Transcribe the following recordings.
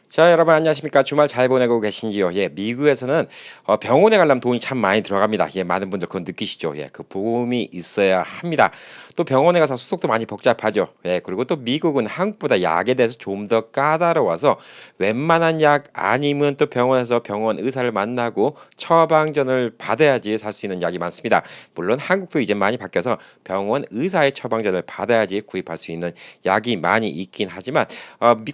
자, 여러분 안녕하십니까? 주말 잘 보내고 계신지요? 예, 미국에서는 병원에 가려면 돈이 참 많이 들어갑니다. 예, 많은 분들 그건 느끼시죠? 예, 그 보험이 있어야 합니다. 또 병원에 가서 수속도 많이 복잡하죠. 예, 그리고 또 미국은 한국보다 약에 대해서 좀 더 까다로워서 웬만한 약 아니면 또 병원에서 병원 의사를 만나고 처방전을 받아야지 살 수 있는 약이 많습니다. 물론 한국도 이제 많이 바뀌어서 병원 의사의 처방전을 받아야지 구입할 수 있는 약이 많이 있긴 하지만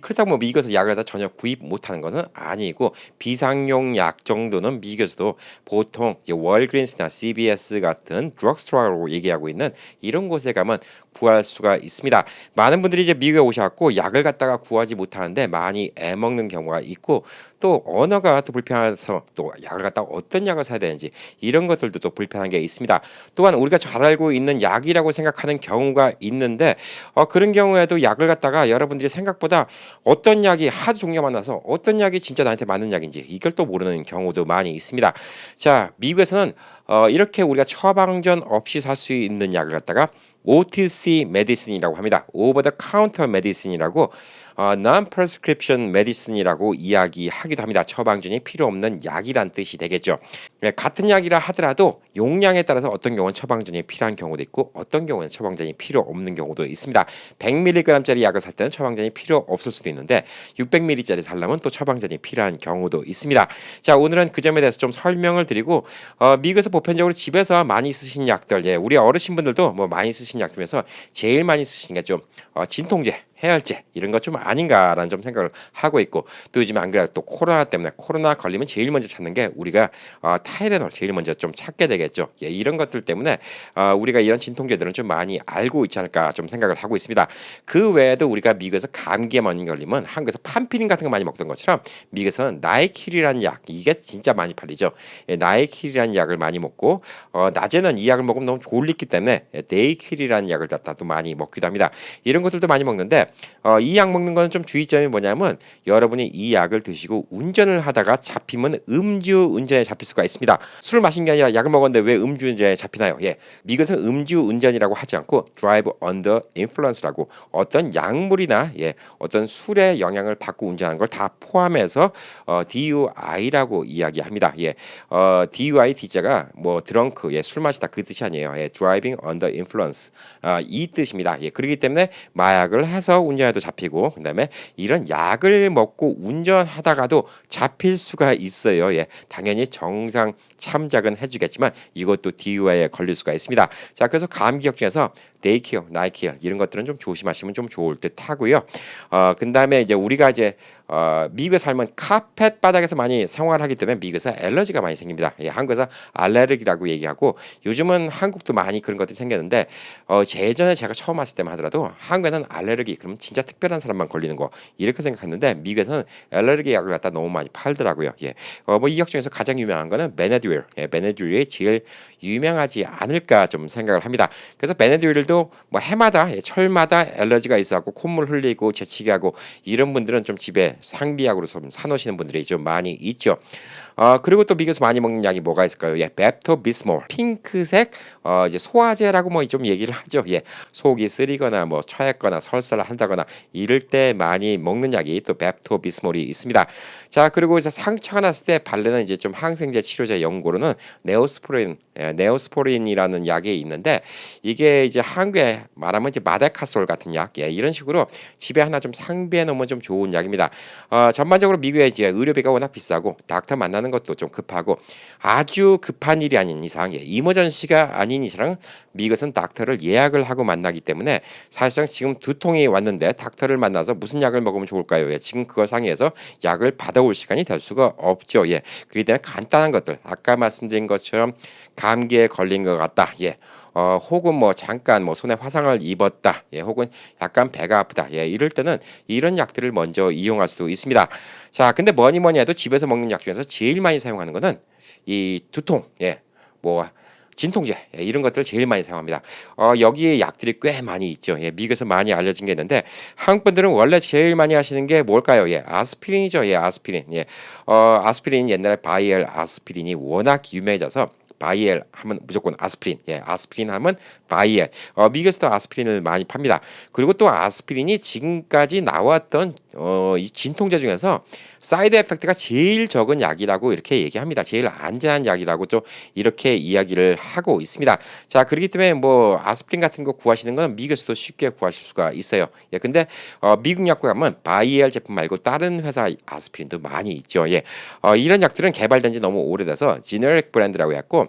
그렇다고 뭐 미국에서 약을 다 전혀 구입 못하는 것은 아니고 비상용 약 정도는 미국에서도 보통 이제 월그린스나 CVS 같은 드럭스토어라고 얘기하고 있는 이런 곳에 가면 구할 수가 있습니다. 많은 분들이 이제 미국에 오셔갖고 약을 갖다가 구하지 못하는데 많이 애먹는 경우가 있고 또 언어가 또 불편해서 또 약을 갖다가 어떤 약을 사야 되는지 이런 것들도 또 불편한 게 있습니다. 또한 우리가 잘 알고 있는 약이라고 생각하는 경우가 있는데 그런 경우에도 약을 갖다가 여러분들이 생각보다 어떤 약이 하도 종류가 많아서 어떤 약이 진짜 나한테 맞는 약인지 이걸 또 모르는 경우도 많이 있습니다. 자, 미국에서는 이렇게 우리가 처방전 없이 살 수 있는 약을 갖다가 OTC 메디슨이라고 합니다. 오버 더 카운터 메디슨이라고 non-prescription medicine이라고 이야기하기도 합니다. 처방전이 필요 없는 약이란 뜻이 되겠죠. 네, 같은 약이라 하더라도 용량에 따라서 어떤 경우는 처방전이 필요한 경우도 있고 어떤 경우는 처방전이 필요 없는 경우도 있습니다. 100mg짜리 약을 살 때는 처방전이 필요 없을 수도 있는데 600ml짜리 살려면 또 처방전이 필요한 경우도 있습니다. 자, 오늘은 그 점에 대해서 좀 설명을 드리고 미국에서 보편적으로 집에서 많이 쓰신 약들, 예, 우리 어르신분들도 뭐 많이 쓰신 약 중에서 제일 많이 쓰시는 게 좀 진통제, 해열제 이런 것 좀 아닌가라는 좀 생각을 하고 있고 또 요즘 안 그래도 또 코로나 때문에 코로나 걸리면 제일 먼저 찾는 게 우리가 타이레놀 제일 먼저 좀 찾게 되겠죠. 예, 이런 것들 때문에 우리가 이런 진통제들은 좀 많이 알고 있지 않을까 좀 생각을 하고 있습니다. 그 외에도 우리가 미국에서 감기에 많이 걸리면 한국에서 판피린 같은 거 많이 먹던 것처럼 미국에서는 나이킬이라는 약 이게 진짜 많이 팔리죠. 예, 나이킬이라는 약을 많이 먹고 낮에는 이 약을 먹으면 너무 졸리기 때문에 데이킬이라는 약을 갖다도 많이 먹기도 합니다. 이런 것들도 많이 먹는데 이 약 먹는 거는 좀 주의점이 뭐냐면 여러분이 이 약을 드시고 운전을 하다가 잡히면 음주 운전에 잡힐 수가 있습니다. 술을 마신 게 아니라 약을 먹었는데 왜 음주 운전에 잡히나요? 예, 미국에서 음주 운전이라고 하지 않고 drive under influence라고 어떤 약물이나 어떤 술의 영향을 받고 운전하는 걸 다 포함해서 DUI라고 이야기합니다. DUI D자가 뭐 드렁크, 술 마시다 그 뜻이 아니에요. driving under influence 이 뜻입니다. 그렇기 때문에 마약을 해서 운전해도 잡히고 그다음에 이런 약을 먹고 운전하다가도 잡힐 수가 있어요. 당연히 정상 참작은 해주겠지만 이것도 DUI에 걸릴 수가 있습니다. 자, 그래서 감기약 중에서 데이키어, 나이키어 이런 것들은 좀 조심하시면 좀 좋을 듯 하고요. 그다음에 이제 우리가 이제 미국에 살면 카펫 바닥에서 많이 생활하기 때문에 미국에서 알러지가 많이 생깁니다. 한국에서 알레르기라고 얘기하고 요즘은 한국도 많이 그런 것들이 생겼는데 예전에 제가 처음 왔을 때만 하더라도 한국에는 알레르기 그럼 진짜 특별한 사람만 걸리는 거 이렇게 생각했는데 미국에서는 알레르기 약을 갖다 너무 많이 팔더라고요. 뭐 이 약 중에서 가장 유명한 거는 베네듀일, 베네듀일이 제일 유명하지 않을까 좀 생각을 합니다. 그래서 베네듀일도 뭐 해마다 철마다 알러지가 있어갖고 콧물 흘리고 재채기 하고 이런 분들은 좀 집에 상비약으로 좀 사놓으시는 분들이 좀 많이 있죠. 그리고 또 미국에서 많이 먹는 약이 뭐가 있을까요? 펩토 비스몰 핑크색 이제 소화제라고 뭐 좀 얘기를 하죠. 속이 쓰리거나 뭐 처했거나 설사를 한다거나 이럴 때 많이 먹는 약이 또 펩토 비스몰이 있습니다. 자, 그리고 이제 상처가 났을 때 바르는 이제 좀 항생제 치료제 연고로는 네오스포린이라는 약이 있는데 이게 이제 한국에 말하면 이제 마데카솔 같은 약, 이런 식으로 집에 하나 좀 상비해 놓으면 좀 좋은 약입니다. 전반적으로 미국의 이제 의료비가 워낙 비싸고 닥터 만나는 것도 좀 급하고 아주 급한 일이 아닌 이상, 이머전시가 아닌 이상 미국은 닥터를 예약을 하고 만나기 때문에 사실상 지금 두통이 왔는데 닥터를 만나서 무슨 약을 먹으면 좋을까요? 지금 그걸 상의해서 약을 받아올 시간이 될 수가 없죠. 그렇기 때문에 간단한 것들 아까 말씀드린 것처럼 감기에 걸린 것 같다. 혹은 뭐 잠깐 뭐 손에 화상을 입었다. 혹은 약간 배가 아프다. 이럴 때는 이런 약들을 먼저 이용할 수도 있습니다. 자, 근데 뭐니 해도 집에서 먹는 약 중에서 제일 많이 사용하는 거는 이 두통, 뭐 진통제 이런 것들 제일 많이 사용합니다. 여기에 약들이 꽤 많이 있죠. 미국에서 많이 알려진 게 있는데 한국 분들은 원래 제일 많이 하시는 게 뭘까요? 아스피린이죠. 아스피린. 아스피린 옛날에 바이엘 아스피린이 워낙 유명해져서 바이엘 하면 무조건 아스피린. 아스피린 하면 바이엘. 미국에서도 아스피린을 많이 팝니다. 그리고 또 아스피린이 지금까지 나왔던 이 진통제 중에서 사이드 에펙트가 제일 적은 약이라고 이렇게 얘기합니다. 제일 안전한 약이라고 또 이렇게 이야기를 하고 있습니다. 자, 그렇기 때문에 뭐 아스피린 같은 거 구하시는 건 미국에서도 쉽게 구하실 수가 있어요. 예, 근데 미국 약국 가면 바이엘 제품 말고 다른 회사 아스피린도 많이 있죠. 예, 이런 약들은 개발된 지 너무 오래돼서 지네릭 브랜드라고 했고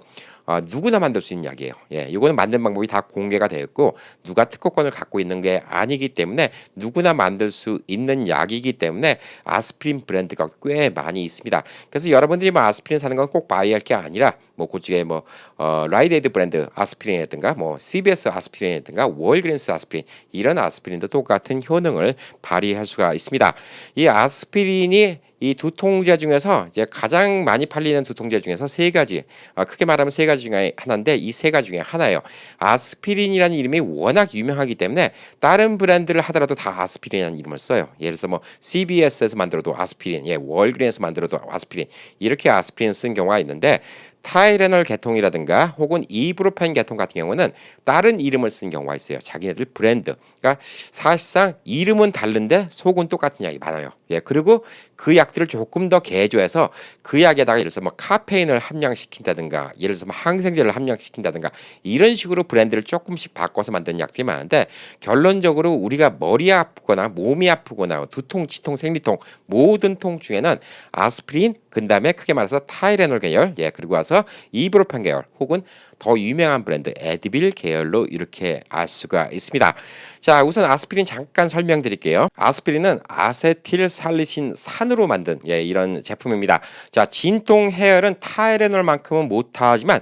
누구나 만들 수 있는 약이에요. 예, 이거는 만든 방법이 다 공개가 되어 있고 누가 특허권을 갖고 있는 게 아니기 때문에 누구나 만들 수 있는 약이기 때문에 아스피린 브랜드가 꽤 많이 있습니다. 그래서 여러분들이 뭐 아스피린 사는 건 꼭 바이할 게 아니라 뭐 그중에 뭐 라이데이드 브랜드 아스피린이라든가 뭐 CBS 아스피린이라든가 월그린스 아스피린 이런 아스피린도 똑같은 효능을 발휘할 수가 있습니다. 이 아스피린이 이 두통제 중에서 이제 가장 많이 팔리는 두통제 중에서 세 가지, 크게 말하면 세 가지 중에 하나인데 이 세 가지 중에 하나예요. 아스피린이라는 이름이 워낙 유명하기 때문에 다른 브랜드를 하더라도 다 아스피린이라는 이름을 써요. 예를 들어서 뭐 CBS에서 만들어도 아스피린, 예, 월그린에서 만들어도 아스피린 이렇게 아스피린 쓴 경우가 있는데 타이레놀 계통이라든가 혹은 이브로펜 계통 같은 경우는 다른 이름을 쓴 경우가 있어요. 자기네들 브랜드. 그러니까 사실상 이름은 다른데 속은 똑같은 약이 많아요. 예, 그리고 그 약들을 조금 더 개조해서 그 약에다가 예를 들어서 뭐 카페인을 함량시킨다든가 예를 들어서 뭐 항생제를 함량시킨다든가 이런 식으로 브랜드를 조금씩 바꿔서 만든 약들이 많은데 결론적으로 우리가 머리 아프거나 몸이 아프거나 두통, 치통, 생리통 모든 통 중에는 아스피린 그다음에 크게 말해서 타이레놀 계열 예 그리고 와서 이브로펜 계열 혹은 더 유명한 브랜드 에드빌 계열로 이렇게 알 수가 있습니다. 자, 우선 아스피린 잠깐 설명드릴게요. 아스피린은 아세틸살리신 산으로 만든 예, 이런 제품입니다. 자, 진통 해열은 타이레놀만큼은 못하지만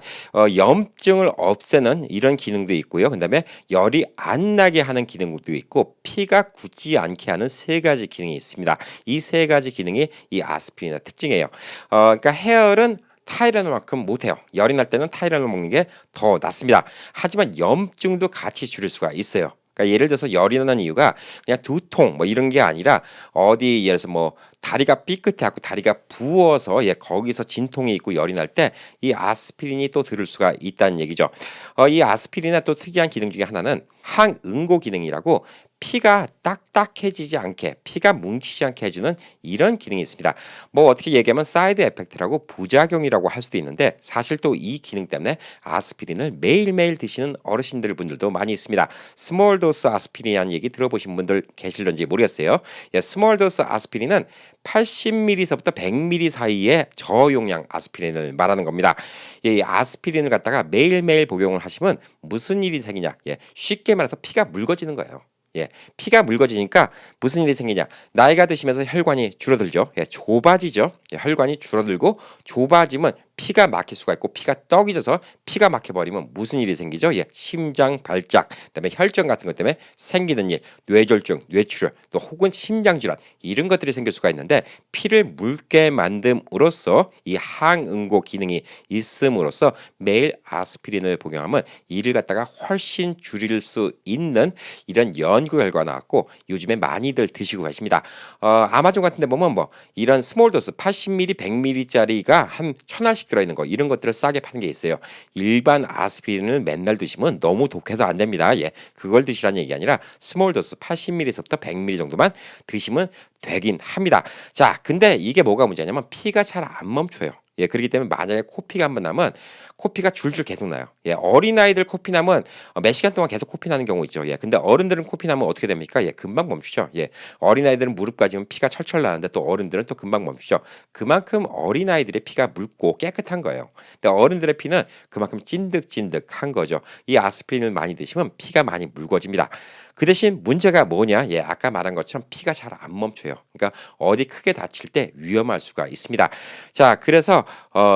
염증을 없애는 이런 기능도 있고요. 그다음에 열이 안 나게 하는 기능도 있고 피가 굳지 않게 하는 세 가지 기능이 있습니다. 이 세 가지 기능이 이 아스피린의 특징이에요. 그러니까 해열은 타이레놀만큼 못해요. 열이 날 때는 타이레놀 먹는 게 더 낫습니다. 하지만 염증도 같이 줄일 수가 있어요. 그러니까 예를 들어서 열이 나는 이유가 그냥 두통 뭐 이런 게 아니라 어디 예를 들어서 뭐 다리가 삐끗해갖고 다리가 부어서 예 거기서 진통이 있고 열이 날 때 이 아스피린이 또 들을 수가 있다는 얘기죠. 이 아스피린의 또 특이한 기능 중에 하나는 항응고 기능이라고 피가 딱딱해지지 않게 피가 뭉치지 않게 해주는 이런 기능이 있습니다. 뭐 어떻게 얘기하면 사이드 에펙트라고 부작용이라고 할 수도 있는데 사실 또 이 기능 때문에 아스피린을 매일매일 드시는 어르신들 분들도 많이 있습니다. 스몰 도스 아스피린이라는 얘기 들어보신 분들 계실런지 모르겠어요. 예, 스몰 도스 아스피린은 80ml서부터 100ml 사이의 저용량 아스피린을 말하는 겁니다. 이 아스피린을 갖다가 매일매일 복용을 하시면 무슨 일이 생기냐? 예, 쉽게 말해서 피가 묽어지는 거예요. 예, 피가 묽어지니까 무슨 일이 생기냐? 나이가 드시면서 혈관이 줄어들죠. 예, 좁아지죠. 예, 혈관이 줄어들고 좁아지면 피가 막힐 수가 있고 피가 떡이 져서 피가 막혀버리면 무슨 일이 생기죠? 예, 심장 발작, 그다음에 혈전 같은 것 때문에 생기는 일, 뇌졸중, 뇌출혈, 또 혹은 심장 질환 이런 것들이 생길 수가 있는데 피를 묽게 만듦으로써 이 항응고 기능이 있음으로써 매일 아스피린을 복용하면 이를 갖다가 훨씬 줄일 수 있는 이런 연구 결과가 나왔고 요즘에 많이들 드시고 계십니다. 아마존 같은 데 보면 뭐 이런 스몰 도스 80ml, 100ml짜리가 한 1000알씩 들어있는 거 이런 것들을 싸게 파는 게 있어요. 일반 아스피린을 맨날 드시면 너무 독해서 안 됩니다. 예, 그걸 드시라는 얘기 아니라 스몰 도스 80ml서부터 100ml 정도만 드시면 되긴 합니다. 자, 근데 이게 뭐가 문제냐면 피가 잘 안 멈춰요. 예, 그렇기 때문에 만약에 코피가 한번 나면 코피가 줄줄 계속 나요. 예, 어린아이들 코피 나면 몇 시간 동안 계속 코피 나는 경우 있죠. 예, 근데 어른들은 코피 나면 어떻게 됩니까? 예, 금방 멈추죠. 예, 어린아이들은 무릎까지면 피가 철철 나는데 또 어른들은 또 금방 멈추죠. 그만큼 어린아이들의 피가 묽고 깨끗한 거예요. 근데 어른들의 피는 그만큼 찐득찐득한 거죠. 이 아스피린을 많이 드시면 피가 많이 묽어집니다. 그 대신 문제가 뭐냐? 예, 아까 말한 것처럼 피가 잘 안 멈춰요. 그러니까 어디 크게 다칠 때 위험할 수가 있습니다. 자, 그래서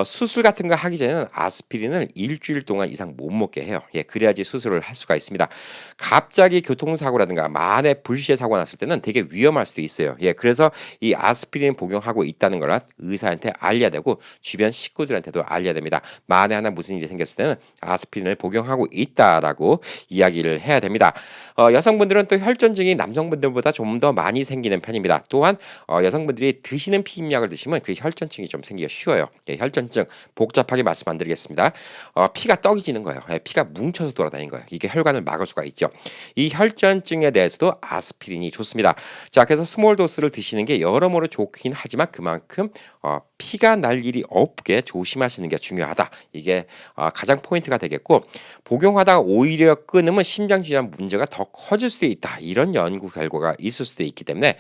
수술 같은 거 하기 전에는 아스피린을 일주일 동안 이상 못 먹게 해요. 예, 그래야지 수술을 할 수가 있습니다. 갑자기 교통사고라든가 만에 불시에 사고 났을 때는 되게 위험할 수도 있어요. 예, 그래서 이 아스피린 복용하고 있다는 걸 의사한테 알려야 되고 주변 식구들한테도 알려야 됩니다. 만에 하나 무슨 일이 생겼을 때는 아스피린을 복용하고 있다라고 이야기를 해야 됩니다. 여성분들은 또 혈전증이 남성분들보다 좀 더 많이 생기는 편입니다. 또한 여성분들이 드시는 피임약을 드시면 그 혈전증이 좀 생기기 쉬워요. 예, 혈전증 복잡하게 말씀 안 드리겠습니다. 피가 떡이 지는 거예요. 예, 피가 뭉쳐서 돌아다니는 거예요. 이게 혈관을 막을 수가 있죠. 이 혈전증에 대해서도 아스피린이 좋습니다. 자, 그래서 스몰 도스를 드시는 게 여러모로 좋긴 하지만 그만큼 피가 날 일이 없게 조심하시는 게 중요하다. 이게 가장 포인트가 되겠고, 복용하다가 오히려 끊으면 심장질환 문제가 더 커질 수도 있다. 이런 연구 결과가 있을 수도 있기 때문에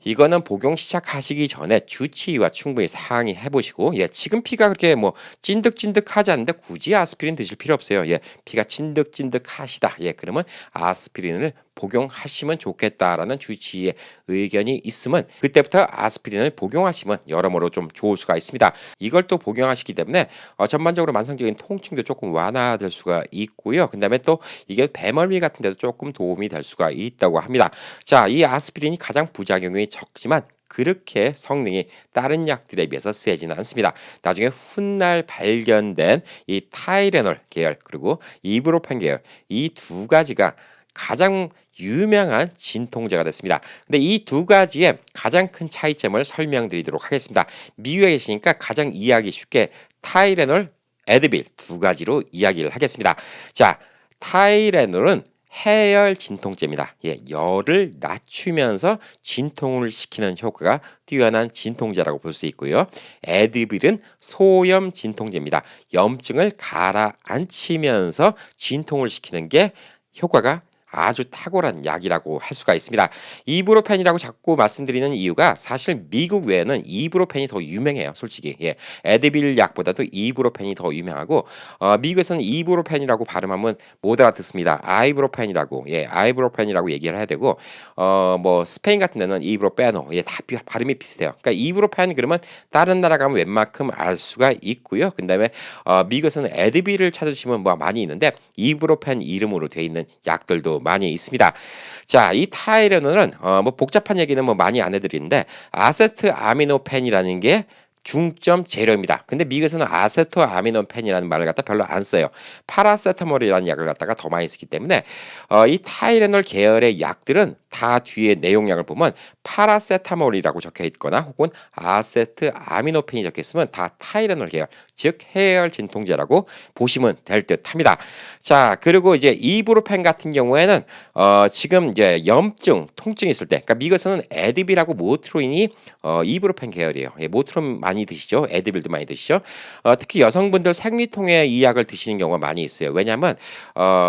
이거는 복용 시작하시기 전에 주치의와 충분히 상의해 보시고, 예, 지금 피가 그렇게 뭐 찐득찐득하지 않는데 굳이 아스피린 드실 필요 없어요. 예, 피가 찐득찐득하시다. 예, 그러면 아스피린을 복용하시면 좋겠다라는 주치의의 의견이 있으면 그때부터 아스피린을 복용하시면 여러모로 좀 좋을 수가 있습니다. 이걸 또 복용하시기 때문에 전반적으로 만성적인 통증도 조금 완화될 수가 있고요. 그다음에 또 이게 배멀미 같은 데도 조금 도움이 될 수가 있다고 합니다. 자, 이 아스피린이 가장 부작용이 적지만 그렇게 성능이 다른 약들에 비해서 세지는 않습니다. 나중에 훗날 발견된 이 타이레놀 계열 그리고 이브로펜 계열 이 두 가지가 가장 유명한 진통제가 됐습니다. 근데 이 두 가지의 가장 큰 차이점을 설명드리도록 하겠습니다. 미국에 계시니까 가장 이해하기 쉽게 타이레놀, 에드빌 두 가지로 이야기를 하겠습니다. 자, 타이레놀은 해열 진통제입니다. 예, 열을 낮추면서 진통을 시키는 효과가 뛰어난 진통제라고 볼 수 있고요. 에드빌은 소염 진통제입니다. 염증을 가라앉히면서 진통을 시키는 게 효과가 아주 탁월한 약이라고 할 수가 있습니다. 이브로펜이라고 자꾸 말씀드리는 이유가 사실 미국 외에는 이브로펜이 더 유명해요. 솔직히 예, 에드빌 약보다도 이브로펜이 더 유명하고 미국에서는 이브로펜이라고 발음하면 못 알아듣습니다. 아이브로펜이라고 예, 아이브로펜이라고 얘기를 해야 되고 뭐 스페인 같은 데는 이브로페노 예, 다 발음이 비슷해요. 그러니까 이브로펜 그러면 다른 나라 가면 웬만큼 알 수가 있고요. 그다음에 미국에서는 에드빌을 찾으시면 뭐 많이 있는데 이브로펜 이름으로 돼 있는 약들도 많이 있습니다. 자, 이 타이레놀은 뭐 복잡한 얘기는 뭐 많이 안 해드리는데 아세트아미노펜이라는 게 중점 재료입니다. 근데 미국에서는 아세토아미노펜이라는 말을 갖다 별로 안 써요. 파라세타몰이라는 약을 갖다가 더 많이 쓰기 때문에 이 타이레놀 계열의 약들은 다 뒤에 내용량을 보면 파라세타몰이라고 적혀 있거나 혹은 아세트아미노펜이 적혀 있으면 다 타이레놀 계열, 즉 해열 진통제라고 보시면 될 듯합니다. 자, 그리고 이제 이브로펜 같은 경우에는 지금 이제 염증, 통증이 있을 때, 그러니까 미국에서는 에드빌하고 모트로인이 이브로펜 계열이에요. 예, 모트로인 많이 드시죠? 에드빌도 많이 드시죠? 특히 여성분들 생리통에 이 약을 드시는 경우가 많이 있어요. 왜냐하면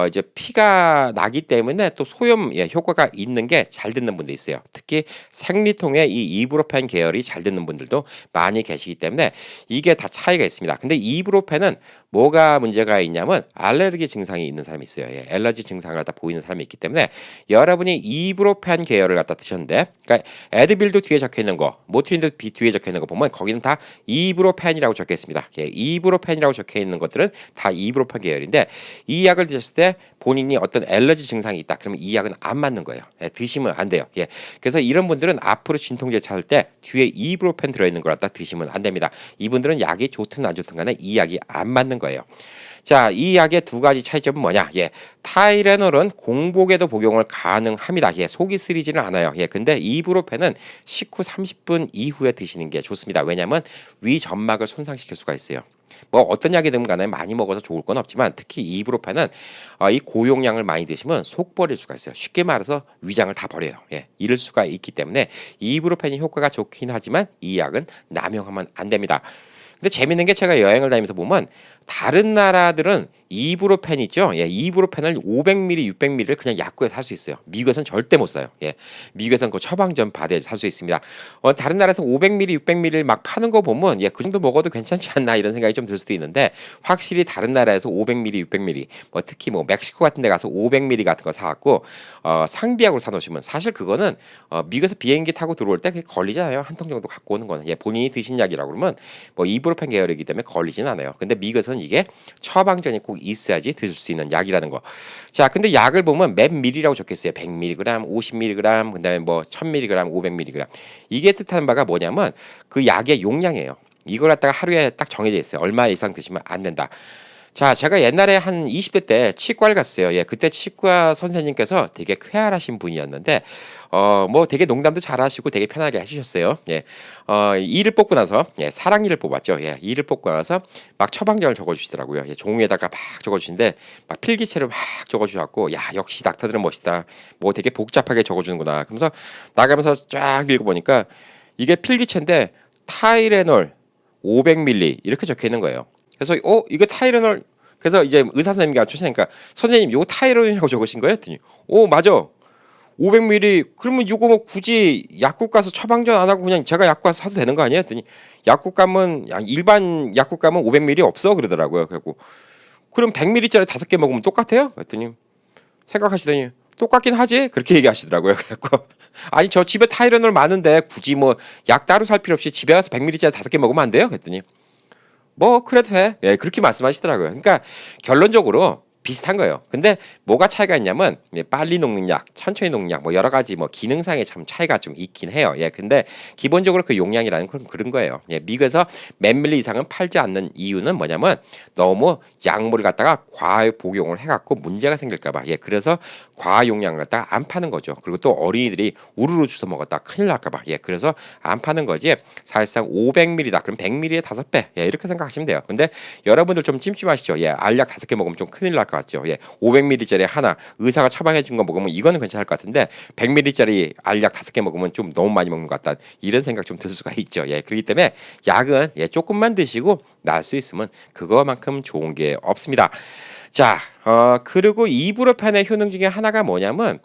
이제 피가 나기 때문에 또 소염 효과가 있는 게 잘 듣는 분도 있어요. 특히 생리통에 이 이브로펜 계열이 잘 듣는 분들도 많이 계시기 때문에 이게 다 차이가 있습니다. 근데 이브로펜은 뭐가 문제가 있냐면 알레르기 증상이 있는 사람이 있어요. 예, 알레르기 증상을 갖다 보이는 사람이 있기 때문에 여러분이 이브로펜 계열을 갖다 드셨는데, 그러니까 에드빌도 뒤에 적혀 있는 거, 모트린도 뒤에 적혀 있는 거 보면 거기는 다 이브로펜이라고 적혀 있습니다. 예, 이브로펜이라고 적혀 있는 것들은 다 이브로펜 계열인데 이 약을 드셨을 때 본인이 어떤 알레르기 증상이 있다. 그러면 이 약은 안 맞는 거예요. 예, 드시면 안 돼요. 예, 그래서 이런 분들은 앞으로 진통제 찾을 때 뒤에 이브로펜 들어있는 걸 갖다 드시면 안 됩니다. 이분들은 약이 좋든 안 좋든 간에 이 약이 안 맞는 거예요. 자, 이 약의 두 가지 차이점은 뭐냐? 예, 타이레놀은 공복에도 복용을 가능합니다. 예, 속이 쓰리지는 않아요. 예, 근데 이브로펜은 식후 30분 이후에 드시는 게 좋습니다. 왜냐하면 위 점막을 손상시킬 수가 있어요. 뭐 어떤 약이든 간에 많이 먹어서 좋을 건 없지만 특히 이브로펜은 이 고용량을 많이 드시면 속 버릴 수가 있어요. 쉽게 말해서 위장을 다 버려요. 예, 이럴 수가 있기 때문에 이브로펜이 효과가 좋긴 하지만 이 약은 남용하면 안 됩니다. 근데 재밌는 게 제가 여행을 다니면서 보면 다른 나라들은 이브로펜 있죠. 예, 이브로펜을 500ml, 600ml를 그냥 약국에서 살 수 있어요. 미국에서는 절대 못 사요. 예, 미국에서는 그 처방전 받아서 살 수 있습니다. 다른 나라에서 500ml, 600ml를 막 파는 거 보면 예, 그 정도 먹어도 괜찮지 않나 이런 생각이 좀 들 수도 있는데 확실히 다른 나라에서 500ml, 600ml, 뭐 특히 뭐 멕시코 같은 데 가서 500ml 같은 거 사갖고 상비약으로 사놓으시면 사실 그거는 미국에서 비행기 타고 들어올 때 걸리잖아요. 한 통 정도 갖고 오는 거는 예, 본인이 드신 약이라고 그러면 뭐 이브로펜 계열이기 때문에 걸리진 않아요. 근데 미국에서는 이게 처방전이 꼭 있어야지 드실 수 있는 약이라는 거. 자, 근데 약을 보면 몇 밀리라고 적혀있어요. 100mg, 50mg, 그다음에 뭐 1000mg, 500mg. 이게 뜻하는 바가 뭐냐면 그 약의 용량이에요. 이걸 갖다가 하루에 딱 정해져 있어요. 얼마 이상 드시면 안 된다. 자, 제가 옛날에 한 20대 때 치과를 갔어요. 예, 그때 치과 선생님께서 되게 쾌활하신 분이었는데, 뭐 되게 농담도 잘하시고 되게 편하게 해주셨어요. 예, 이를 뽑고 나서, 예, 사랑니를 뽑았죠. 예, 이를 뽑고 나서 막 처방전을 적어주시더라고요. 예, 종이에다가 막 적어주시는데, 막 필기체로 막 적어주셨고, 야, 역시 닥터들은 멋있다. 뭐 되게 복잡하게 적어주는구나. 그러면서 나가면서 쫙 읽어보니까 이게 필기체인데 타이레놀 500ml 이렇게 적혀 있는 거예요. 그래서 이거 타이레놀, 그래서 이제 의사 선생님이 가르치시니까 선생님 이거 타이레놀이라고 적으신 거예요? 했더니 맞아. 500ml 그러면 이거 뭐 굳이 약국 가서 처방전 안 하고 그냥 제가 약국 가서 사도 되는 거 아니에요? 했더니 약국 가면 일반 약국 가면 500ml 없어 그러더라고요. 그래고 그럼 100ml짜리 5개 먹으면 똑같아요? 그랬더니 생각하시더니 똑같긴 하지 그렇게 얘기하시더라고요. 그래갖고 아니 저 집에 타이레놀 많은데 굳이 뭐 약 따로 살 필요 없이 집에 가서 100ml짜리 5개 먹으면 안 돼요? 그랬더니 뭐 그래도 돼. 예, 그렇게 말씀하시더라고요. 그러니까 결론적으로 비슷한 거예요. 근데 뭐가 차이가 있냐면 빨리 녹는 약, 천천히 녹는 약, 뭐 여러 가지 뭐 기능상의 참 차이가 좀 있긴 해요. 예, 근데 기본적으로 그 용량이라는 건 그런 거예요. 예, 미국에서 몇 밀리 이상은 팔지 않는 이유는 뭐냐면 너무 약물을 갖다가 과해 복용을 해갖고 문제가 생길까봐. 예, 그래서 과하 용량을 갖다가 안 파는 거죠. 그리고 또 어린이들이 우르르 주워 먹었다 큰일 날까봐. 예, 그래서 안 파는 거지. 사실상 500ml다. 그럼 100ml의 5배. 예, 이렇게 생각하시면 돼요. 근데 여러분들 좀 찜찜하시죠. 예, 알약 5개 먹으면 좀 큰일 날 것 같죠. 예, 500ml짜리 하나 의사가 처방해 준 거 먹으면 이거는 괜찮을 것 같은데 100ml짜리 알약 5개 먹으면 좀 너무 많이 먹는 것 같다. 이런 생각 좀 들 수가 있죠. 예, 그렇기 때문에 약은 조금만 드시고 나을 수 있으면 그거만큼 좋은 게 없습니다. 자, 그리고 이브로펜의 효능 중에 하나가 뭐냐면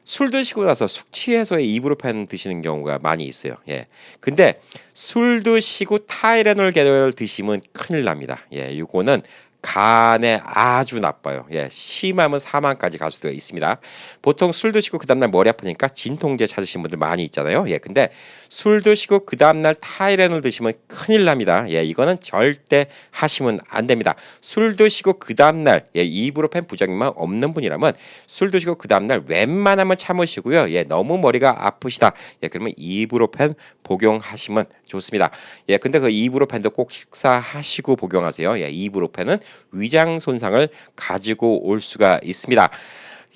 술 드시고 나서 숙취 해소에 이브로펜 드시는 경우가 많이 있어요. 예. 근데 술 드시고 타이레놀 계열 드시면 큰일 납니다. 예. 요거는 간에 아주 나빠요. 예, 심하면 사망까지 갈 수도 있습니다. 보통 술 드시고 그 다음날 머리 아프니까 진통제 찾으신 분들 많이 있잖아요. 예, 근데 술 드시고 그 다음날 타이레놀 드시면 큰일 납니다. 예, 이거는 절대 하시면 안 됩니다. 술 드시고 그 다음날 이브로펜 부작용만 없는 분이라면 술 드시고 그 다음날 웬만하면 참으시고요. 예, 너무 머리가 아프시다. 예, 그러면 이브로펜 복용하시면 좋습니다. 예, 근데 그 이브로펜도 꼭 식사하시고 복용하세요. 예, 이브로펜은 위장 손상을 가지고 올 수가 있습니다.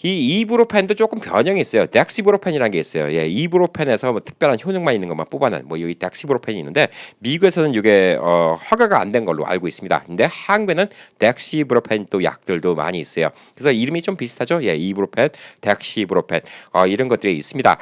이 이브로펜도 조금 변형이 있어요. 덱시브로펜이라는 게 있어요. 예, 이브로펜에서 뭐 특별한 효능만 있는 것만 뽑아낸 뭐 여기 덱시브로펜이 있는데 미국에서는 이게 허가가 안 된 걸로 알고 있습니다. 근데 한국에는 덱시브로펜 또 약들도 많이 있어요. 그래서 이름이 좀 비슷하죠. 예, 이브로펜, 덱시브로펜 이런 것들이 있습니다.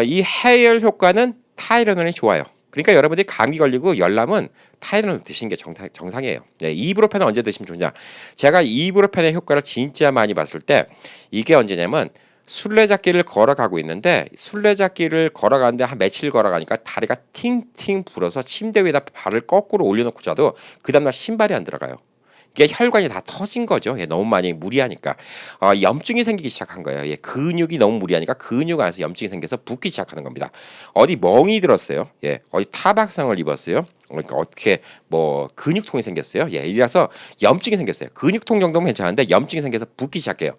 이 해열 효과는 타이레놀이 좋아요. 그러니까 여러분들이 감기 걸리고 열나면 타이레놀 드시는 게 정상이에요. 네, 이브로펜은 언제 드시면 좋냐? 제가 이브로펜의 효과를 진짜 많이 봤을 때 이게 언제냐면 술래잡기를 걸어가고 있는데 술래잡기를 걸어가는데 한 며칠 걸어가니까 다리가 팅팅 불어서 침대 위에다 발을 거꾸로 올려놓고 자도 그 다음날 신발이 안 들어가요. 이게 혈관이 다 터진 거죠. 예, 너무 많이 무리하니까 염증이 생기기 시작한 거예요. 예, 근육이 너무 무리하니까 근육 안에서 염증이 생겨서 붓기 시작하는 겁니다. 어디 멍이 들었어요. 예, 어디 타박상을 입었어요. 그러니까 어떻게 뭐 근육통이 생겼어요. 예, 이래서 염증이 생겼어요. 근육통 정도면 괜찮은데 염증이 생겨서 붓기 시작해요.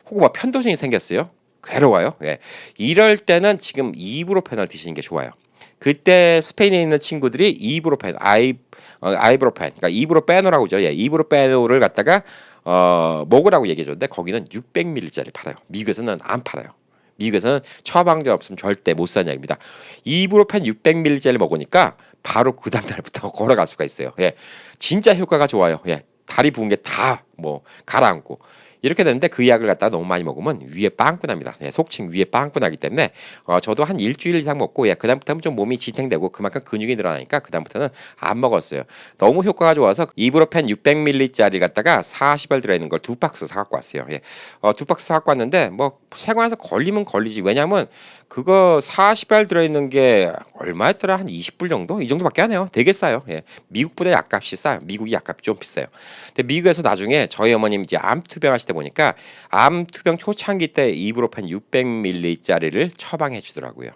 혹은 뭐 편도성이 생겼어요. 괴로워요. 예, 이럴 때는 지금 이브로펜을 드시는 게 좋아요. 그때 스페인에 있는 친구들이 이브로펜, 아이브로펜, 그러니까 이브로페놀이라고 하죠. 예, 이브로페놀을 갖다가 먹으라고 얘기해줬는데 거기는 600ml짜리 팔아요. 미국에서는 안 팔아요. 미국에서는 처방전 없으면 절대 못 사는 약입니다. 이브로펜 600ml짜리 먹으니까 바로 그 다음 날부터 걸어갈 수가 있어요. 예, 진짜 효과가 좋아요. 예, 다리 부은 게 다 뭐 가라앉고. 이렇게 되는데 그 약을 갖다 너무 많이 먹으면 위에 빵꾸 납니다. 예, 속칭 위에 빵꾸 나기 때문에 저도 한 일주일 이상 먹고 그 다음부터는 좀 몸이 지탱되고 그만큼 근육이 늘어나니까 그 다음부터는 안 먹었어요. 너무 효과가 좋아서 이브로펜 600ml짜리 갖다가 40알 들어있는 걸 2박스 사갖고 왔어요. 예, 2박스 사갖고 왔는데 뭐 생활에서 걸리면 걸리지. 왜냐면 그거 40알 들어있는 게 얼마였더라? 한 20불 정도? 이 정도밖에 안 해요. 되게 싸요. 예, 미국보다 약값이 싸요. 미국이 약값이 좀 비싸요. 근데 미국에서 나중에 저희 어머님 이제 암 투병 하실 때 보니까 암 투병 초창기 때 이브로펜 600ml짜리를 처방해 주더라고요.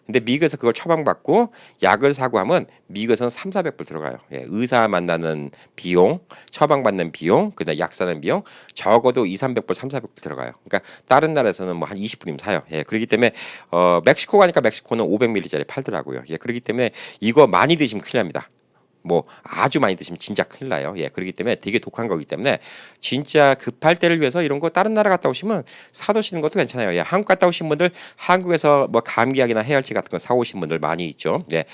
근데 미국에서 그걸 처방받고 약을 사고 하면 미국에서는 3,400불 들어가요. 예, 의사 만나는 비용, 처방받는 비용, 그다음 약 사는 비용 적어도 2,300불, 3,400불 들어가요. 그러니까 다른 나라에서는 뭐 한 20불이면 사요. 예, 그렇기 때문에 멕시코 가니까 멕시코는 500ml짜리 팔더라고요. 예, 그렇기 때문에 이거 많이 드시면 큰일 납니다. 뭐 아주 많이 드시면 진짜 큰일 나요. 예, 그렇기 때문에 되게 독한 거기 때문에 진짜 급할 때를 위해서 이런 거 다른 나라 갔다 오시면 사두시는 것도 괜찮아요. 예, 한국 갔다 오신 분들 한국에서 뭐 감기약이나 해열제 같은 거 사오신 분들 많이 있죠. 예,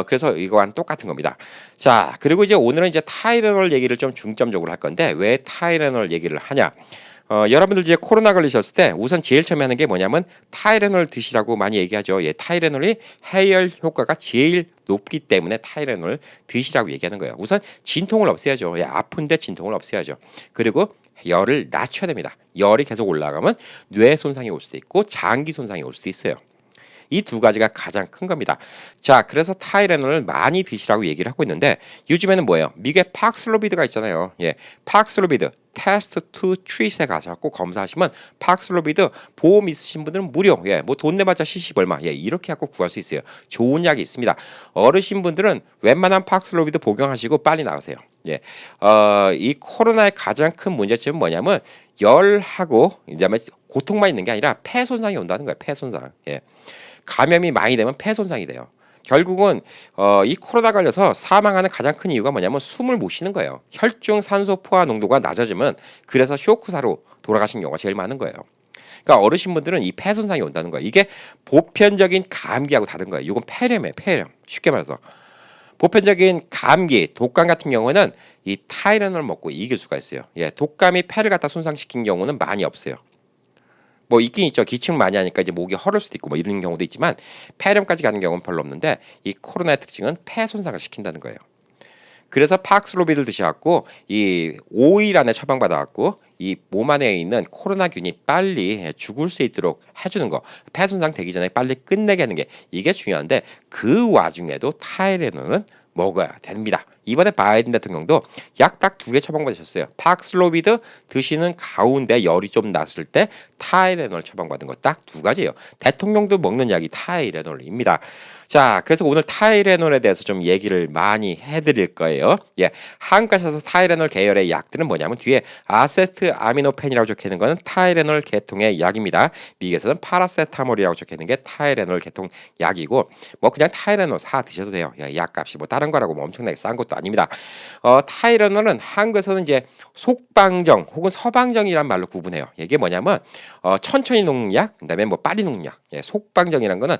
그래서 이거와는 똑같은 겁니다. 자, 그리고 이제 오늘은 이제 타이레놀 얘기를 좀 중점적으로 할 건데 왜 타이레놀 얘기를 하냐? 여러분들 이제 코로나 걸리셨을 때 우선 제일 처음에 하는 게 뭐냐면 타이레놀 드시라고 많이 얘기하죠. 예, 타이레놀이 해열 효과가 제일 높기 때문에 타이레놀 드시라고 얘기하는 거예요. 우선 진통을 없애야죠. 예, 아픈데 진통을 없애야죠. 그리고 열을 낮춰야 됩니다. 열이 계속 올라가면 뇌 손상이 올 수도 있고 장기 손상이 올 수도 있어요. 이 두 가지가 가장 큰 겁니다. 자, 그래서 타이레놀을 많이 드시라고 얘기를 하고 있는데 요즘에는 뭐예요? 미국의 팍슬로비드가 있잖아요. 예, 팍슬로비드 테스트 투 트릿에 가서 꼭 검사하시면 팍슬로비드 보험 있으신 분들은 무료. 예, 뭐 돈 내봤자 70 얼마. 예, 이렇게 갖고 구할 수 있어요. 좋은 약이 있습니다. 어르신 분들은 웬만한 팍슬로비드 복용하시고 빨리 나으세요. 예, 이 코로나의 가장 큰 문제점은 뭐냐면 열하고 그다음에 고통만 있는 게 아니라 폐 손상이 온다는 거예요. 폐 손상. 예. 감염이 많이 되면 폐 손상이 돼요. 결국은 이 코로나 걸려서 사망하는 가장 큰 이유가 뭐냐면 숨을 못 쉬는 거예요. 혈중 산소 포화 농도가 낮아지면 그래서 쇼크사로 돌아가신 경우가 제일 많은 거예요. 그러니까 어르신분들은 이 폐 손상이 온다는 거예요. 이게 보편적인 감기하고 다른 거예요. 이건 폐렴이에요. 폐렴. 쉽게 말해서. 보편적인 감기, 독감 같은 경우는 이 타이레놀 먹고 이길 수가 있어요. 예, 독감이 폐를 갖다 손상시킨 경우는 많이 없어요. 뭐 있긴 있죠. 기침 많이 하니까 이제 목이 허를 수도 있고 뭐 이런 경우도 있지만 폐렴까지 가는 경우는 별로 없는데 이 코로나의 특징은 폐 손상을 시킨다는 거예요. 그래서 팍슬로비드를 드셔갖고 이 5일 안에 처방받아갖고 이 몸 안에 있는 코로나균이 빨리 죽을 수 있도록 해주는 거, 폐 손상 되기 전에 빨리 끝내게 하는 게 이게 중요한데 그 와중에도 타이레놀은 먹어야 됩니다. 이번에 바이든 대통령도 약 딱 2개 처방받으셨어요. 팍슬로비드 드시는 가운데 열이 좀 났을 때 타이레놀 처방받은 거 딱 2가지예요. 대통령도 먹는 약이 타이레놀입니다. 자, 그래서 오늘 타이레놀에 대해서 좀 얘기를 많이 해드릴 거예요. 예, 한국 가셔서 타이레놀 계열의 약들은 뭐냐면 뒤에 아세트 아미노펜이라고 적혀있는 거는 타이레놀 계통의 약입니다. 미국에서는 파라세타몰이라고 적혀있는 게 타이레놀 계통 약이고 뭐 그냥 타이레놀 사 드셔도 돼요. 예, 약값이 뭐 다른 거라고 뭐 엄청나게 싼 것도 아닙니다. 타이레놀은 한국에서는 이제 속방정 혹은 서방정이란 말로 구분해요. 이게 뭐냐면 천천히 녹는 약, 그다음에 뭐 빨리 녹는 약. 예, 속방정이란 거는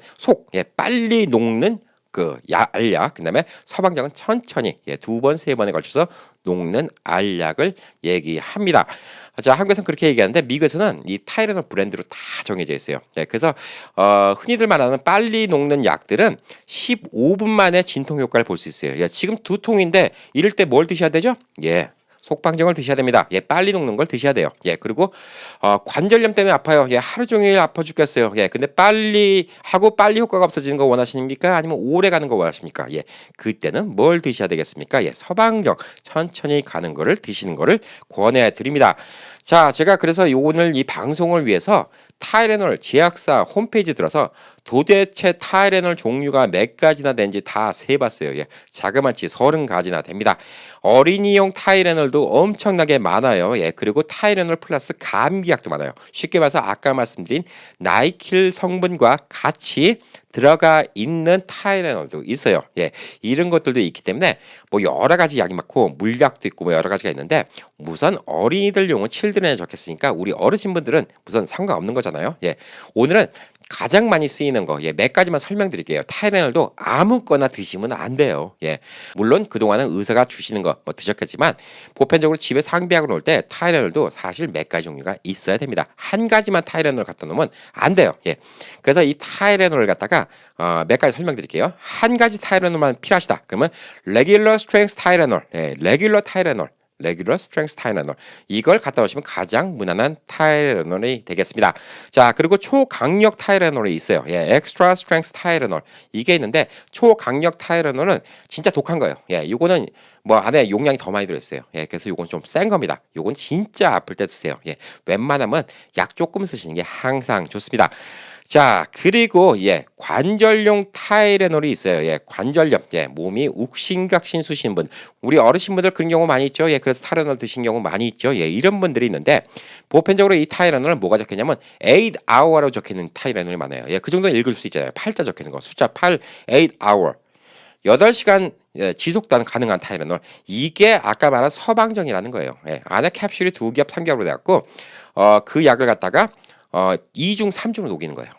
예, 빨리 녹는 그 알약, 그다음에 서방정은 천천히 예, 2번, 3번에 걸쳐서 녹는 알약을 얘기합니다. 자, 한국에서는 그렇게 얘기하는데 미국에서는 이 타이레놀 브랜드로 다 정해져 있어요. 예, 그래서 흔히들 말하는 빨리 녹는 약들은 15분 만에 진통 효과를 볼 수 있어요. 예, 지금 2통인데 이럴 때 뭘 드셔야 되죠? 예. 속방정을 드셔야 됩니다. 예, 빨리 녹는 걸 드셔야 돼요. 예, 그리고 관절염 때문에 아파요. 예, 하루 종일 아파 죽겠어요. 예, 근데 빨리 하고 빨리 효과가 없어지는 거 원하십니까? 아니면 오래 가는 거 원하십니까? 예, 그때는 뭘 드셔야 되겠습니까? 예, 서방정 천천히 가는 거를 드시는 거를 권해 드립니다. 자, 제가 그래서 오늘 이 방송을 위해서 타이레놀 제약사 홈페이지 들어서 도대체 타이레놀 종류가 몇 가지나 되는지 다 세봤어요. 예, 자그마치 30가지나 됩니다. 어린이용 타이레놀도 엄청나게 많아요. 예, 그리고 타이레놀 플러스 감기약도 많아요. 쉽게 말해서 아까 말씀드린 나이킬 성분과 같이 들어가 있는 타이레놀도 있어요. 예, 이런 것들도 있기 때문에 뭐 여러 가지 약이 많고 물약도 있고 뭐 여러 가지가 있는데 우선 어린이들용은 칠드런에 적혔으니까 우리 어르신분들은 우선 상관없는 거잖아요. 예, 오늘은 가장 많이 쓰이는 거, 예, 몇 가지만 설명드릴게요. 타이레놀도 아무거나 드시면 안 돼요. 예, 물론 그동안은 의사가 주시는 거 뭐 드셨겠지만 보편적으로 집에 상비약을 놓을 때 타이레놀도 사실 몇 가지 종류가 있어야 됩니다. 한 가지만 타이레놀 갖다 놓으면 안 돼요. 예, 그래서 이 타이레놀을 갖다가 몇 가지 설명드릴게요. 한 가지 타이레놀만 필요하시다. 그러면 레귤러 스트렝스 타이레놀, 예, 레귤러 타이레놀. 레귤러 스트렝스 타이레놀 이걸 갖다 놓으시면 가장 무난한 타이레놀이 되겠습니다. 자, 그리고 초강력 타이레놀이 있어요. 예, 엑스트라 스트렝스 타이레놀 이게 있는데 초강력 타이레놀은 진짜 독한 거예요. 예, 이거는 뭐 안에 용량이 더 많이 들어있어요. 예, 그래서 이건 좀 센 겁니다. 이건 진짜 아플 때 드세요. 예, 웬만하면 약 조금 쓰시는 게 항상 좋습니다. 자, 그리고 예, 관절용 타이레놀이 있어요. 예, 관절염, 예, 몸이 욱신각신 쑤시는 분, 우리 어르신분들 그런 경우 많이 있죠. 예, 그래서 타이레놀 드신 경우 많이 있죠. 예, 이런 분들이 있는데 보편적으로 이 타이레놀은 뭐가 적혀있냐면 8hour라고 적혀있는 타이레놀이 많아요. 예, 그 정도는 읽을 수 있잖아요. 8자 적혀있는 거, 숫자 8, 8hour. 8시간 예, 지속단 가능한 타이레놀 이게 아까 말한 서방정이라는 거예요. 예, 안에 캡슐이 2겹 3겹으로 돼갖고 그 약을 갖다가 2중 3중으로 녹이는 거예요.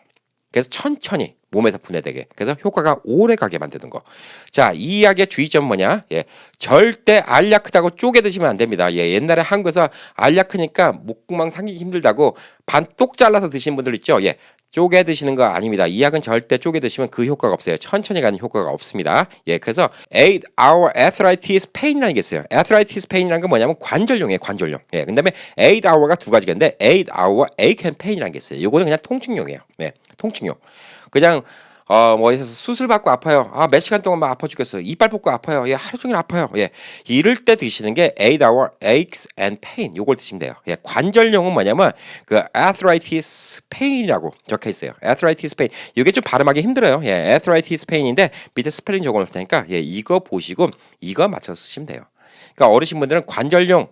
그래서 천천히 몸에서 분해되게 그래서 효과가 오래 가게 만드는 거. 자, 이 약의 주의점 뭐냐? 예, 절대 알약 크다고 쪼개 드시면 안 됩니다. 예, 옛날에 한국에서 알약 크니까 목구멍 삼기기 힘들다고 반 똑 잘라서 드시는 분들 있죠? 예, 쪼개 드시는 거 아닙니다. 이 약은 절대 쪼개 드시면 그 효과가 없어요. 천천히 가는 효과가 없습니다. 예, 그래서 8-hour arthritis pain이라는 게 있어요. arthritis pain이라는 건 뭐냐면 관절용이에요, 관절용. 예, 그다음에 8-hour가 두 가지가 있는데 8-hour ache and pain이라는 게 있어요. 요거는 그냥 통증용이에요. 네, 통증용. 그냥 뭐 수술 받고 아파요. 아, 몇 시간 동안 막 아파 죽겠어요. 이빨 뽑고 아파요. 예, 하루 종일 아파요. 예, 이럴 때 드시는 게 8-hour aches and pain. 요걸 드시면 돼요. 예, 관절용은 뭐냐면 그 arthritis pain이라고 적혀 있어요. arthritis pain. 이게 좀 발음하기 힘들어요. 예, arthritis pain인데 밑에 스펠링 적어 놓을 테니까 예, 이거 보시고 이거 맞춰서 쓰시면 돼요. 그러니까 어르신분들은 관절용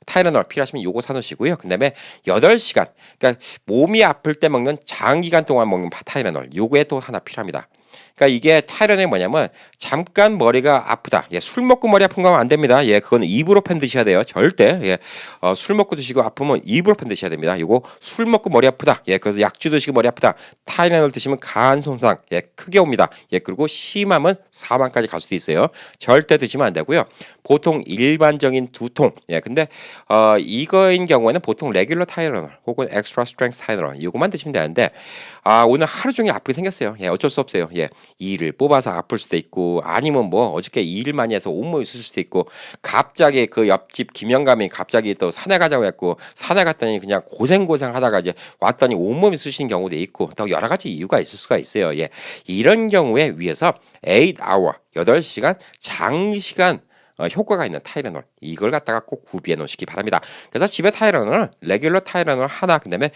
타이레놀 필요하시면 요거 사놓으시고요. 그다음에 8시간, 그러니까 몸이 아플 때 먹는 장기간 동안 먹는 타이레놀 요거에 또 하나 필요합니다. 그러니까 이게 타이레놀이 뭐냐면 잠깐 머리가 아프다. 예, 술 먹고 머리 아픈 거면 안 됩니다. 예, 그건 이브로펜 드셔야 돼요. 절대. 예, 술 먹고 드시고 아프면 이브로펜 드셔야 됩니다. 이거 술 먹고 머리 아프다. 예, 그래서 약주 드시고 머리 아프다. 타이레놀 드시면 간 손상 예, 크게 옵니다. 예, 그리고 심하면 사망까지 갈 수도 있어요. 절대 드시면 안 되고요. 보통 일반적인 두통. 예, 근데 이거인 경우에는 보통 레귤러 타이레놀 혹은 엑스트라 스트렝스 타이레놀 이거만 드시면 되는데 오늘 하루 종일 아프게 생겼어요. 예, 어쩔 수 없어요. 예, 이를 뽑아서 아플 수도 있고 아니면 뭐 어저께 일 많이 해서 온몸이 쓰실 수도 있고 갑자기 그 옆집 김영감이 갑자기 또 산에 가자고 했고 산에 갔더니 그냥 고생고생 하다가 이제 왔더니 온몸이 쓰시는 경우도 있고 또 여러 가지 이유가 있을 수가 있어요. 예, 이런 경우에 위해서 8hour 8시간 장시간 효과가 있는 타이레놀 이걸 갖다가 꼭 구비해 놓으시기 바랍니다. 그래서 집에 타이레놀 레귤러 타이레놀 하나 그다음에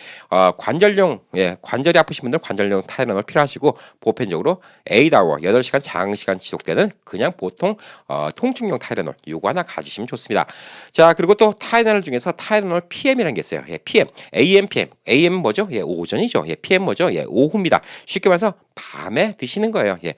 관절용 예, 관절이 아프신 분들 관절용 타이레놀 필요하시고 보편적으로 8hour 8시간 장시간 지속되는 그냥 보통 통증용 타이레놀 요거 하나 가지시면 좋습니다. 자, 그리고 또 타이레놀 중에서 타이레놀 PM이라는 게 있어요. 예, PM, AM, PM. AM 뭐죠? 예, 오전이죠. 예, PM 뭐죠? 예, 오후입니다. 쉽게 말해서 밤에 드시는 거예요. 예,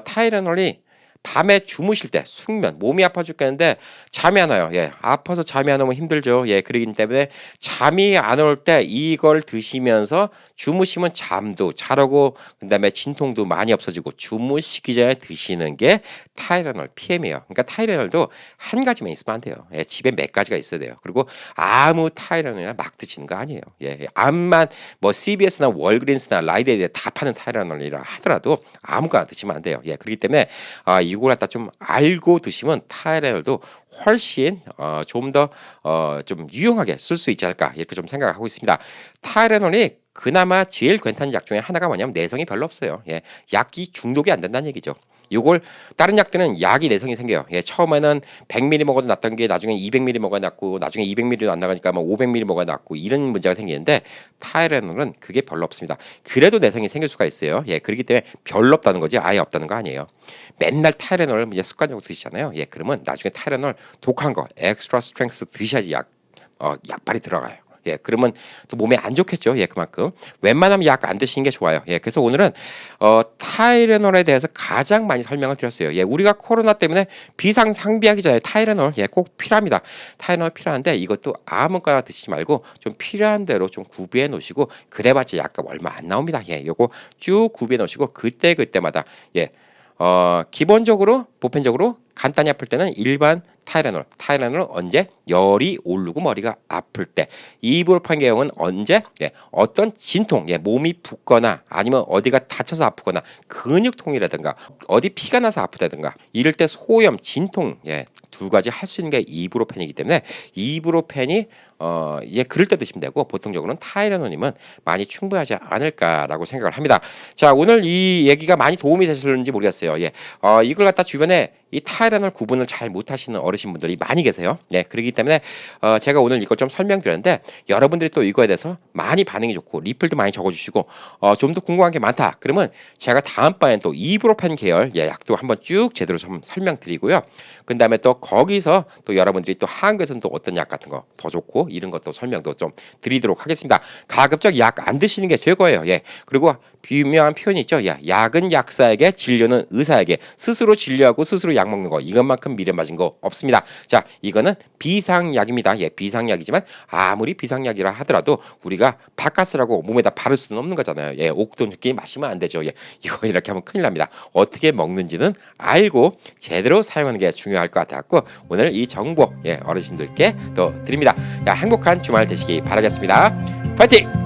타이레놀이 밤에 주무실 때 숙면 몸이 아파 죽겠는데 잠이 안 와요. 예, 아파서 잠이 안 오면 힘들죠. 예, 그러기 때문에 잠이 안 올 때 이걸 드시면서 주무시면 잠도 잘 오고 그다음에 진통도 많이 없어지고 주무시기 전에 드시는 게 타이레놀 PM이에요. 그러니까 타이레놀도 한 가지만 있으면 안 돼요. 예, 집에 몇 가지가 있어야 돼요. 그리고 아무 타이레놀이나 막 드시는 거 아니에요. 예, 암만 뭐 CVS나 월그린스나 라이드에 다 파는 타이레놀이라 하더라도 아무거나 드시면 안 돼요. 예, 그렇기 때문에 이걸 갖다 좀 알고 드시면 타이레놀도 훨씬 좀 더 좀 유용하게 쓸 수 있지 않을까 이렇게 좀 생각을 하고 있습니다. 타이레놀이 그나마 제일 괜찮은 약 중에 하나가 뭐냐면 내성이 별로 없어요. 예, 약이 중독이 안 된다는 얘기죠. 요걸 다른 약들은 약이 내성이 생겨요. 예, 처음에는 100ml 먹어도 낫던 게 나중에 200ml 먹어야 낫고 나중에 200ml도 안 나가니까 뭐 500ml 먹어야 낫고 이런 문제가 생기는데 타이레놀은 그게 별로 없습니다. 그래도 내성이 생길 수가 있어요. 예, 그렇기 때문에 별로 없다는 거지 아예 없다는 거 아니에요. 맨날 타이레놀 이제 습관적으로 드시잖아요. 예, 그러면 나중에 타이레놀 독한 거 엑스트라 스트렝스 드셔야지 약발이 들어가요. 예, 그러면 또 몸에 안 좋겠죠. 예, 그만큼 웬만하면 약 안 드시는 게 좋아요. 예, 그래서 오늘은 타이레놀에 대해서 가장 많이 설명을 드렸어요. 예, 우리가 코로나 때문에 비상 상비하기 전에 타이레놀 예, 꼭 필요합니다. 타이레놀 필요한데 이것도 아무거나 드시지 말고 좀 필요한 대로 좀 구비해 놓으시고 그래봤자 약값 얼마 안 나옵니다. 예, 요거 쭉 구비해 놓으시고 그때 그때마다 예. 기본적으로 보편적으로 간단히 아플 때는 일반 타이레놀 언제 열이 오르고 머리가 아플 때 이브로펜 경우는 언제 어떤 진통 몸이 붓거나 아니면 어디가 다쳐서 아프거나 근육통이라든가 어디 피가 나서 아프다든가 이럴 때 소염 진통 두 가지 할 수 있는 게 이브로펜이기 때문에 이브로펜이 그럴 때 드시면 되고 보통적으로는 타이레놀이면 많이 충분하지 않을까라고 생각을 합니다. 자, 오늘 이 얘기가 많이 도움이 되셨는지 모르겠어요. 이걸 갖다 주변에 이 차이라는 구분을 잘 못하시는 어르신분들이 많이 계세요. 예, 그렇기 때문에 제가 오늘 이걸 좀 설명드렸는데 여러분들이 또 이거에 대해서 많이 반응이 좋고 리플도 많이 적어주시고 좀 더 궁금한 게 많다. 그러면 제가 다음번엔 또 이브로펜 계열 약도 한번 쭉 제대로 좀 설명드리고요. 그 다음에 또 거기서 또 여러분들이 또 한국에서는 또 어떤 약 같은 거 더 좋고 이런 것도 설명도 좀 드리도록 하겠습니다. 가급적 약 안 드시는 게 최고예요. 예. 그리고 유명한 표현이 있죠. 약은 약사에게, 진료는 의사에게. 스스로 진료하고 스스로 약 먹는 거 이것만큼 미련 맞은 거 없습니다. 자, 이거는 비상약입니다. 예, 비상약이지만 아무리 비상약이라 하더라도 우리가 바카스라고 몸에다 바를 수는 없는 거잖아요. 예, 옥동죽기 마시면 안 되죠. 예, 이거 이렇게 하면 큰일 납니다. 어떻게 먹는지는 알고 제대로 사용하는 게 중요할 것 같았고 오늘 이 정보 어르신들께 또 드립니다. 행복한 주말 되시기 바라겠습니다. 파이팅!